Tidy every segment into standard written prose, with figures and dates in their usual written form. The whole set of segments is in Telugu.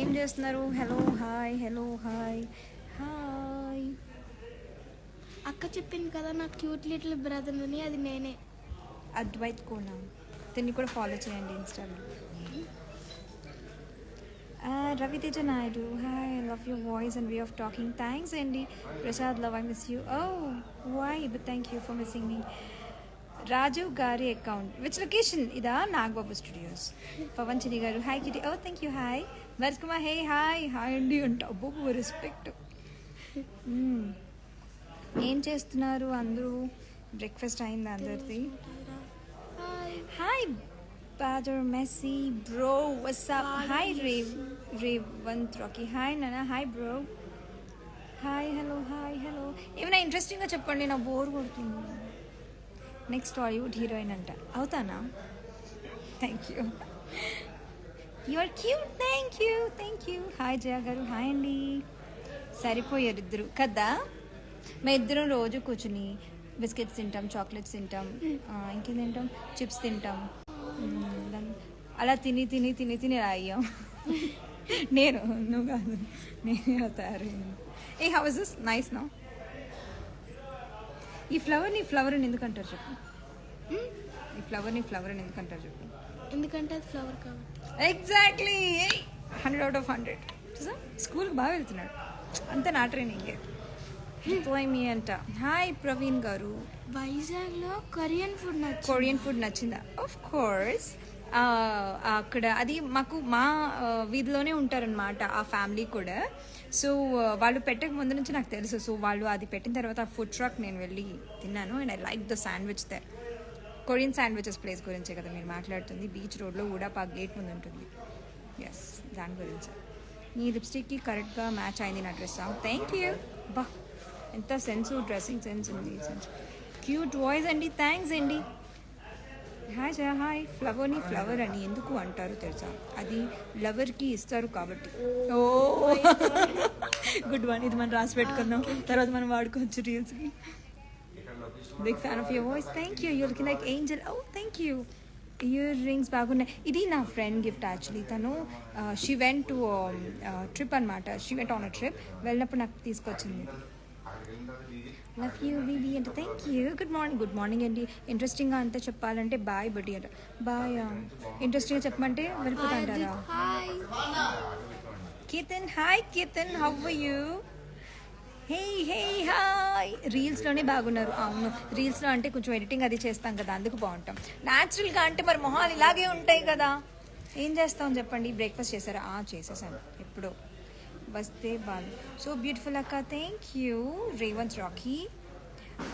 ఏం చేస్తున్నారు? Hello hi, hello hi hi. అక్క చెప్పింది కదా నాకు క్యూట్ లిటిల్ బ్రదర్ అని, అది నేనే. అద్వైత్ కోనా, దీన్ని కూడా ఫాలో చేయండి ఇన్స్టాలో. Raviteja Naidu, hi, I love your voice and way of talking. Thanks అండి. Prasad love, I miss you. Oh why, but thank you for missing me. Raju గారి అకౌంట్, విచ్ లొకేషన్? ఇదా నాగబాబు స్టూడియోస్. పవన్ చిని గారు, హాయ్ కిటి. Oh thank you. హాయ్ వరకుమా, హే హాయ్ హాయ్ అండి అంట. అబ్బో రెస్పెక్ట్. ఏం చేస్తున్నారు అందరూ? బ్రేక్ఫాస్ట్ అయిందా అందరిది? హాయ్ బాదర్ Messi bro, what's up. Hi Revanth Rocky, hi నానా, hi bro, hi hello, hi hello. ఏమైనా ఇంట్రెస్టింగ్గా చెప్పండి, నా బోర్ కొడుతుంది. నెక్స్ట్ హాలీవుడ్ హీరోయిన్ అంట, అవుతానా? Thank you, you are cute. Thank you, thank you. Hi Jaya గారు, హాయ్ అండి. సరిపోయారు ఇద్దరు కదా. మేము ఇద్దరం రోజు కూర్చుని బిస్కెట్స్ తింటాం, చాక్లెట్స్ తింటాం, ఇంకేం తింటాం, చిప్స్ తింటాం. అలా తిని తిని తిని తిని అయ్యాం. నేను, నువ్వు కాదు, నేనే అవుతారు. ఏ హౌస్ ఇస్ నైస్ నో. ఈ ఫ్లవర్ని ఫ్లవర్ అని ఎందుకంటారు చెప్పు? ఈ ఫ్లవర్ని ఫ్లవర్ అని ఎందుకంటారు చెప్పు? ఎందుకంటే అది ఫ్లవర్ కాబట్టి. Exactly, 100 out of 100. స్కూల్కి బాగా వెళ్తున్నాడు, అంతే నా ట్రైనింగే. మీ అంట. హాయ్ ప్రవీణ్ గారు, వైజాగ్లో కొరియన్ ఫుడ్ నచ్చిందా? Of course. అక్కడ అది మాకు మా వీధిలోనే ఉంటారనమాట ఆ ఫ్యామిలీ కూడా. సో వాళ్ళు పెట్టక ముందు నుంచి నాకు తెలుసు. సో వాళ్ళు అది పెట్టిన తర్వాత ఆ ఫుడ్ ట్రక్ నేను వెళ్ళి తిన్నాను. And I like the sandwich they. Korean sandwiches place గురించే కదా మీరు మాట్లాడుతుంది? బీచ్ రోడ్లో ఊడాపాక్ గేట్ ముందు ఉంటుంది. ఎస్, దాని గురించి. నీ లిప్స్టిక్కి కరెక్ట్గా మ్యాచ్ అయింది నా డ్రెస్. Thank you. బా, ఎంత సెన్స్, డ్రెస్సింగ్ సెన్స్ ఉంది. సెన్స్, క్యూట్ వాయిస్ అండి. థ్యాంక్స్ అండి. Hi Jaya, hi. ఫ్లవర్ని ఫ్లవర్ అని ఎందుకు అంటారు తెలుసా? అది లవర్కి ఇస్తారు కాబట్టి. Oh good one. ఇది మనం రాసి పెట్టుకుందాం, తర్వాత మనం వాడుకోవచ్చు రీల్స్కి. Big fan of your voice. Thank you. You looking like angel. Oh thank you. Earrings బాగున్నాయి. ఇది నా ఫ్రెండ్ గిఫ్ట్ యాక్చువల్లీ. తను షీ వెంట్ టు ట్రిప్ అనమాట. She went on a trip. వెళ్ళినప్పుడు నాకు తీసుకొచ్చింది. లవ్ యూ బీబీ అంటే. Thank you. గుడ్ మార్నింగ్ అండి. ఇంట్రెస్టింగ్గా అంతే చెప్పాలంటే బాయ్ బడ్డీ అంట. బాయ్. ఇంట్రెస్టింగ్గా చెప్పమంటే వెళ్ళిపోతా అంటారా? Keerthan, hi Keerthan, how are you? Hey hey hi. రీల్స్లోనే బాగున్నారు. అవును, రీల్స్లో అంటే కొంచెం ఎడిటింగ్ అది చేస్తాం కదా, అందుకు బాగుంటాం. న్యాచురల్గా అంటే మరి మొహాలు ఇలాగే ఉంటాయి కదా, ఏం చేస్తాం చెప్పండి. బ్రేక్ఫాస్ట్ చేశారా? చేసేసాను ఎప్పుడో. వస్తే బాలు, సో బ్యూటిఫుల్ అక్క. Thank you. రేవంత్ రాకీ,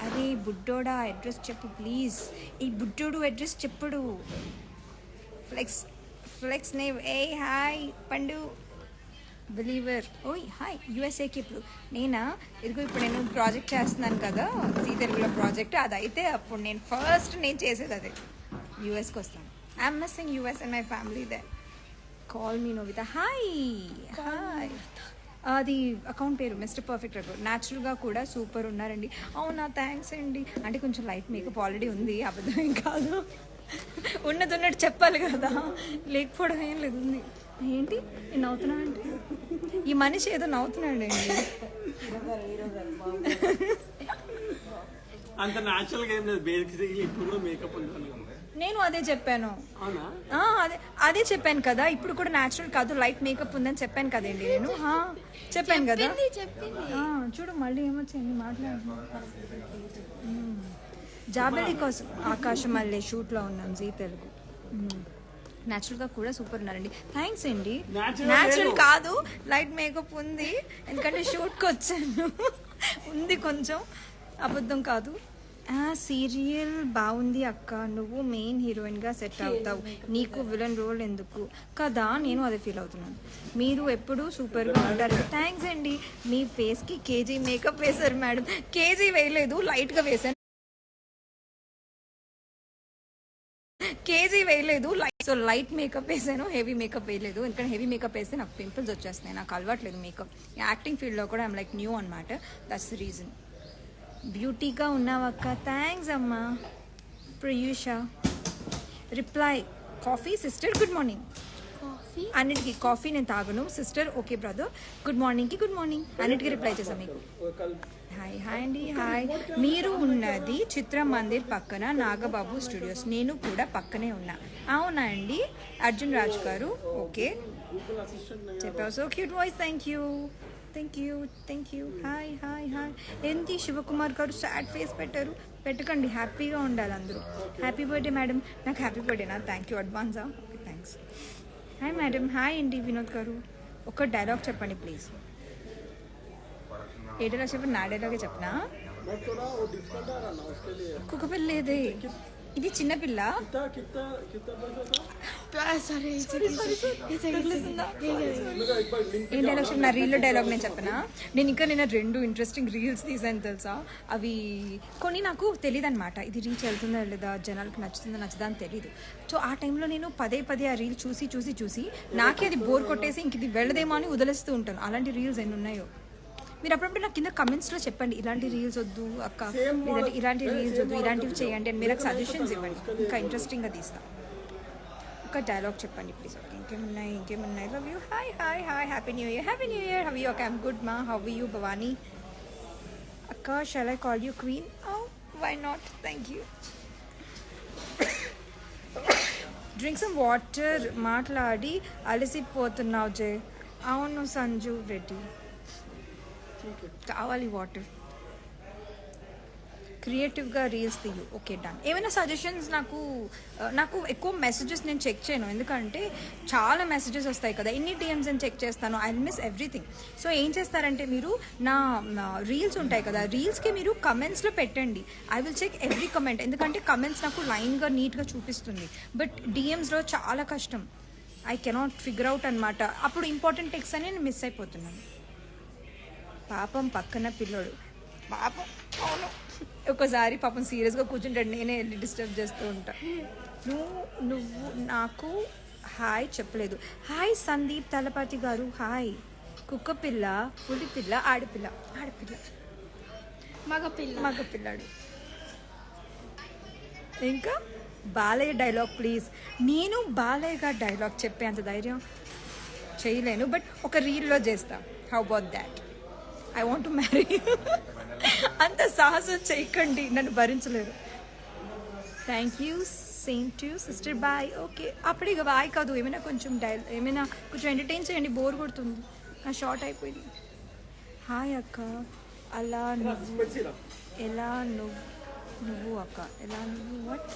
అరే బుడ్డోడా అడ్రస్ చెప్పు ప్లీజ్. ఈ బుడ్డోడు అడ్రస్ చెప్పడు. Flex name. ఏ హాయ్ పండు బిలీవర్. ఓయ్ హాయ్. యూఎస్ఏకి ఇప్పుడు నేనా? ఇదిగో ఇప్పుడు నేను ప్రాజెక్ట్ చేస్తున్నాను కదా, జీ తెలుగులో ప్రాజెక్ట్. అదైతే అప్పుడు నేను ఫస్ట్ చేసేది అదే. యూఎస్కి వస్తాను. I'm missing US and my family they. Call me నోవిత. Hi hi. అది అకౌంట్ పేరు మిస్టర్ పర్ఫెక్ట్ రికార్డ్. న్యాచురల్గా కూడా సూపర్ ఉన్నారండి. అవునా, థ్యాంక్స్ అండి. అంటే కొంచెం లైట్ మేకప్ ఆల్రెడీ ఉంది, అబద్ధం ఏం కాదు. ఉన్నట్టు చెప్పాలి కదా, లేకపోవడం ఏం లేదు. ఉంది ఏంటి నేను నవ్వుతున్నా అంటే? ఈ మనిషి ఏదో నవ్వుతున్నాడు అండి. అంత న్యాచురల్గా ఏం లేదు, బేసిక్లీ ఇప్పుడు కూడా మేకప్ ఉంది. నేను అదే చెప్పాను. అదే చెప్పాను కదా, ఇప్పుడు కూడా న్యాచురల్ కాదు, లైట్ మేకప్ ఉందని చెప్పాను కదండి నేను. చెప్పాను కదా. చూడు మళ్ళీ ఏమొచ్చింది మాట్లాడుతున్నాను. జాబెలి కోసం ఆకాశం మళ్ళీ షూట్లో ఉన్నాం జీ తెలుగు. న్యాచురల్గా కూడా సూపర్ ఉన్నారండి. థ్యాంక్స్ అండి. న్యాచురల్ కాదు, లైట్ మేకప్ ఉంది, ఎందుకంటే షూట్కి వచ్చాను. ఉంది కొంచెం, అబద్ధం కాదు. సీరియల్ బాగుంది అక్క, నువ్వు మెయిన్ హీరోయిన్గా సెట్ అవుతావు, నీకు విలన్ రోల్ ఎందుకు కదా. నేను అదే ఫీల్ అవుతున్నాను. మీరు ఎప్పుడు సూపర్గా ఉంటారు. థ్యాంక్స్ అండి. మీ ఫేస్కి కేజీ మేకప్ వేశారు మేడం. కేజీ వేయలేదు, లైట్గా వేశాను. సో లైట్ మేకప్ వేసాను, హెవీ మేకప్ వేయలేదు. ఎందుకంటే హెవీ మేకప్ వేస్తే నాకు పింపుల్స్ వచ్చేస్తున్నాయి, నాకు అలవాట్లేదు మేకప్. యాక్టింగ్ ఫీల్డ్లో కూడా ఐమ్ లైక్ న్యూ అనమాట. That's the reason. బ్యూటీగా ఉన్నావక్క. థ్యాంక్స్ అమ్మా. ప్రయూష reply, coffee sister, good morning. Coffee అన్నిటికీ కాఫీ నేను తాగను సిస్టర్. ఓకే బ్రదర్, గుడ్ మార్నింగ్కి గుడ్ మార్నింగ్ అన్నిటికీ రిప్లై చేశాను మీకు. హాయ్ హాయ్ అండి హాయ్. మీరు ఉన్నది చిత్ర మందిర్ పక్కన నాగబాబు స్టూడియోస్, నేను కూడా పక్కనే ఉన్నా. అవునా అండి అర్జున్ రాజ్ గారు, ఓకే చెప్పావు. So cute voice, thank you thank you thank you. Hi hi hi. ఏంటి శివకుమార్ గారు సాడ్ ఫేస్ పెట్టారు, పెట్టకండి, హ్యాపీగా ఉండాలి అందరూ. Happy birthday madam. నాకు హ్యాపీ బర్త్డేనా? థ్యాంక్ యూ అడ్వాన్సా. Okay thanks. Hi madam. Hi అండి వినోద్ గారు. ఒక డైలాగ్ చెప్పండి ప్లీజ్. ఏ డైలాగ్ చెప్పండి? నా డైలాగే చెప్పనా? కుక్క పిల్ల లేదే, ఇది చిన్నపిల్ల. సరే ఏం డైలాగ్ చెప్పిన? నా రీల్లో డైలాగ్ నేను చెప్పనా? నేను నిన్న 2 ఇంట్రెస్టింగ్ రీల్స్ తీసాను తెలుసా. అవి కొన్ని నాకు తెలియదు అనమాట, ఇది రీచ్ వెళ్తుందా లేదా, జనాలకు నచ్చుతుందా నచ్చదా అని తెలీదు. సో ఆ టైంలో నేను పదే ఆ రీల్ చూసి నాకే అది బోర్ కొట్టేసి ఇంక ఇది వెళ్ళదేమో అని వదిలేస్తూ ఉంటాను. అలాంటి రీల్స్ ఎన్ని ఉన్నాయో. మీరు అప్పుడప్పుడు నాకు కింద కమెంట్స్లో చెప్పండి, ఇలాంటి రీల్స్ వద్దు అక్క, లేదంటే ఇలాంటి రీల్స్ వద్దు, ఇలాంటివి చేయండి అని మీరు నాకు సజెషన్స్ ఇవ్వండి, ఇంకా ఇంట్రెస్టింగ్గా తీస్తాను. ఒక డైలాగ్ చెప్పండి ప్లీజ్. ఓకే ఇంకేమున్నాయి. Love you. Hi hi hi. Happy new year. How you? Okay I'm good మా. హవ్ యూ భవానీ అక్క? Shall I call you queen? Oh why not, thank you. Drink some water. మాట్లాడి అలసిపోతున్నావు జే. అవును సంజు రెడ్డి, కావాలి వాటర్. క్రియేటివ్గా రీల్స్ తీయు. Okay done. ఏమైనా సజెషన్స్ నాకు ఎక్కువ మెసేజెస్ నేను చెక్ చేయను, ఎందుకంటే చాలా మెసేజెస్ వస్తాయి కదా, ఎన్ని డిఎమ్స్ నేను చెక్ చేస్తాను, ఐ మిస్ ఎవ్రీథింగ్. సో ఏం చేస్తారంటే మీరు నా రీల్స్ ఉంటాయి కదా, రీల్స్కి మీరు కమెంట్స్లో పెట్టండి, I will check every comment. ఎందుకంటే కమెంట్స్ నాకు లైన్గా నీట్గా చూపిస్తుంది, బట్ డిఎమ్స్లో చాలా కష్టం, ఐ కెనాట్ ఫిగర్ అవుట్ అనమాట. అప్పుడు ఇంపార్టెంట్ టెక్స్ట్ అని నేను మిస్ అయిపోతున్నాను. పాపం పక్కన పిల్లోడు, పాపం. అవును, ఒక్కోసారి పాపం సీరియస్గా కూర్చుంటాడు, నేనే వెళ్ళి డిస్టర్బ్ చేస్తూ ఉంటా. నువ్వు నాకు హాయ్ చెప్పలేదు. హాయ్ సందీప్ తలపతి గారు. హాయ్. కుక్క పిల్ల, పులి పిల్ల, ఆడపిల్ల మగపిల్లాడు. ఇంకా బాలయ్య డైలాగ్ ప్లీజ్. నేను బాలయ్య గారు డైలాగ్ చెప్పే అంత ధైర్యం చేయలేను, బట్ ఒక రీల్లో చేస్తా. How about that? I want to marry. అంత సాహసం చేయకండి, నన్ను భరించలేరు. Thank you. Same to sister. Bye. Okay అప్పుడు ఇక బాయ్ కాదు, ఏమైనా కొంచెం ఎంటర్టైన్ చేయండి, బోర్ కొడుతుంది, నా షార్ట్ అయిపోయింది. హాయ్ అక్క. అలా నువ్వు ఎలా నువ్వు అక్క ఎలా నువ్వు వాట్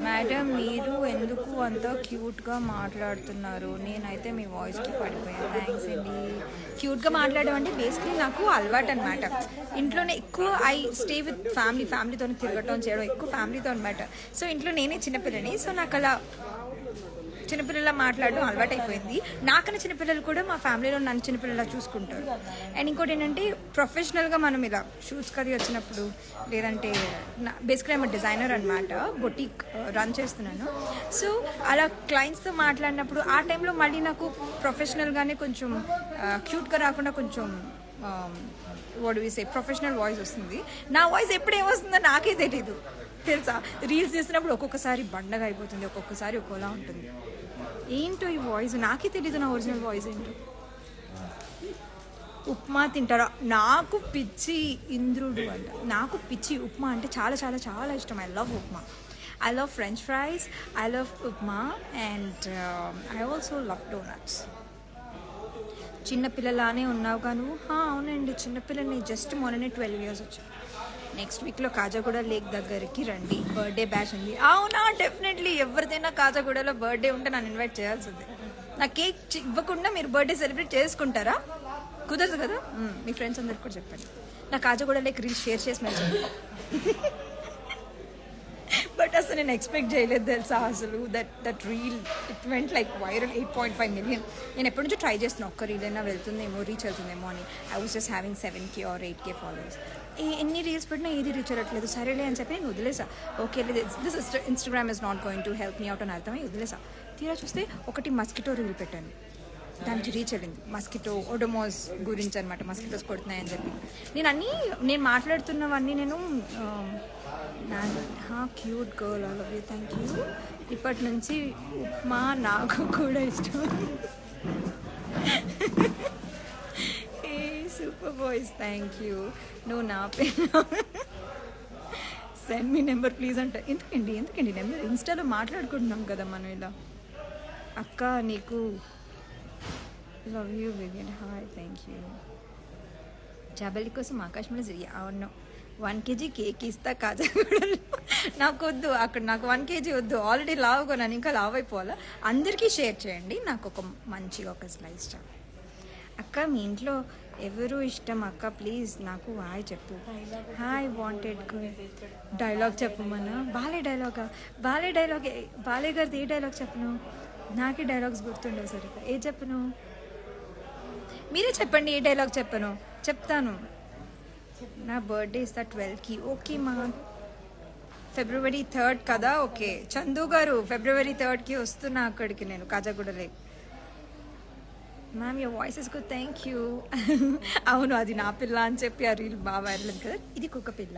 మేడం మీరు ఎందుకు అంత క్యూట్గా మాట్లాడుతున్నారు? నేనైతే మీ వాయిస్కి పడిపోయాను. థ్యాంక్స్ అండి. క్యూట్గా మాట్లాడడం అంటే బేసిక్లీ నాకు అలవాటు అనమాట. ఇంట్లోనే ఎక్కువ ఐ స్టే విత్ ఫ్యామిలీతో తిరగటం చేయడం ఎక్కువ ఫ్యామిలీతో అనమాట. సో ఇంట్లో నేనే చిన్నపిల్లని, సో నాకు అలా చిన్నపిల్లలా మాట్లాడడం అలవాటు అయిపోయింది. నాకన్నా చిన్నపిల్లలు కూడా మా ఫ్యామిలీలో నన్ను చిన్నపిల్లలా చూసుకుంటారు. అండ్ ఇంకోటి ఏంటంటే ప్రొఫెషనల్గా మనం ఇలా షూట్స్కి అది వచ్చినప్పుడు, లేదంటే బేసిక్గా ఏమో డిజైనర్ అనమాట, బొటిక్ రన్ చేస్తున్నాను. సో అలా క్లయింట్స్తో మాట్లాడినప్పుడు ఆ టైంలో మళ్ళీ నాకు ప్రొఫెషనల్గానే కొంచెం క్యూట్గా రాకుండా కొంచెం what do we say professional voice వస్తుంది. నా వాయిస్ ఎప్పుడు ఏమొస్తుందో నాకే తెలీదు తెలుసా. రీల్స్ చేసినప్పుడు ఒక్కొక్కసారి బండగా అయిపోతుంది, ఒక్కొక్కసారి ఒక్కోలా ఉంటుంది. ఏంటో ఈ వాయిస్ నాకే తెలీదు, నా ఒరిజినల్ వాయిస్ ఏంటో. ఉప్మా తింటారా? నాకు పిచ్చి ఇంద్రుడు అంట, నాకు పిచ్చి ఉప్మా అంటే చాలా చాలా చాలా ఇష్టం. I love upma, I love French fries, I love upma and I also love donuts. చిన్నపిల్లలానే ఉన్నావు కాను? అవునండి చిన్నపిల్లని, జస్ట్ మొన్ననే 12 years వచ్చాయి. నెక్స్ట్ వీక్లో కాజాగూడ లేక్ దగ్గరికి రండి, బర్త్డే బ్యాచ్ ఉంది. అవునా డెఫినెట్లీ, ఎవరిదైనా కాజాగూడలో బర్త్డే ఉంటే నన్ను ఇన్వైట్ చేయాల్సిందే. నా కేక్ ఇవ్వకుండా మీరు బర్త్డే సెలబ్రేట్ చేసుకుంటారా? కుదరదు కదా. మీ ఫ్రెండ్స్ అందరికి కూడా చెప్పండి, నా కాజాగూడ లేక్ రీల్స్ షేర్ చేసి మరి చెప్పండి. బట్ అసలు నేను ఎక్స్పెక్ట్ చేయలేదు తెలుసా, అసలు that reel it went like viral 8.5 million. నేను ఎప్పటి నుంచో ట్రై చేస్తున్నా, ఒక్క రీల్ అయినా వెళ్తుందేమో, రీచ్ అవుతుందేమో అని. I was just having 7K or 8K followers. ఎన్ని రీల్స్ పెట్టినా ఏది రీచ్ అవ్వట్లేదు. సరేలే అని చెప్పి నేను వదిలేసా. Okay this Instagram is not going to help me out అని అర్థమై వదిలేసా. తీరా చూస్తే ఒకటి మస్కిటో రీల్ పెట్టాను, దానికి రీచ్ వెళ్ళింది మస్కిటో ఒడోమోస్ గురించి అనమాట, మస్కిటోస్ కొడుతున్నాయని చెప్పి. నేను మాట్లాడుతున్నవన్నీ నేను cute girl all of you, thank you. ఇప్పటి నుంచి ఉప్మా నాకు కూడా ఇష్టం. ఏ సూపర్ బాయ్స్, థ్యాంక్ యూ. నువ్వు నా పేరు సెండ్ మీ నెంబర్ ప్లీజ్ అంట. ఎందుకండి నెంబర్? ఇన్స్టాలో మాట్లాడుకుంటున్నాం కదా మనం ఇలా. అక్క నీకు love you Vivian, hi, thank you. చాబల్లి కోసం ఆకాశంలో అవును 1 kg కేక్ ఇస్తా కాజాగూడలో. నాకు వద్దు అక్కడ, నాకు 1 kg వద్దు, ఆల్రెడీ లావు కొన్నాను, ఇంకా లావ్ అయిపోవాలా. అందరికీ షేర్ చేయండి, నాకు మంచిగా ఒక స్లైస్ చాలు. అక్క మీ ఇంట్లో ఎవరు ఇష్టం అక్క, ప్లీజ్ నాకు హాయ్ చెప్పు. హాయ్ వాంటెడ్ డైలాగ్ చెప్పమన్నా. బాలే డైలాగ్ బాలే గారిది ఏ డైలాగ్ చెప్పను? నాకే డైలాగ్స్ గుర్తుండవు సరిగ్గా. ఏ చెప్పను? మీరే చెప్పండి ఏ డైలాగ్ చెప్పను, చెప్తాను. నా బర్త్డే ఇస్తా 12కి. ఓకే మా, February 3rd కదా. ఓకే చందు గారు, February 3rdకి వస్తున్నా అక్కడికి నేను, కాజాగూడలే. Ma'am your voice is good, thank you. అవును అది నా పిల్ల అని చెప్పి ఆ రీల్ బాగా వైరల్ కదా. ఇది కుక్క పిల్ల.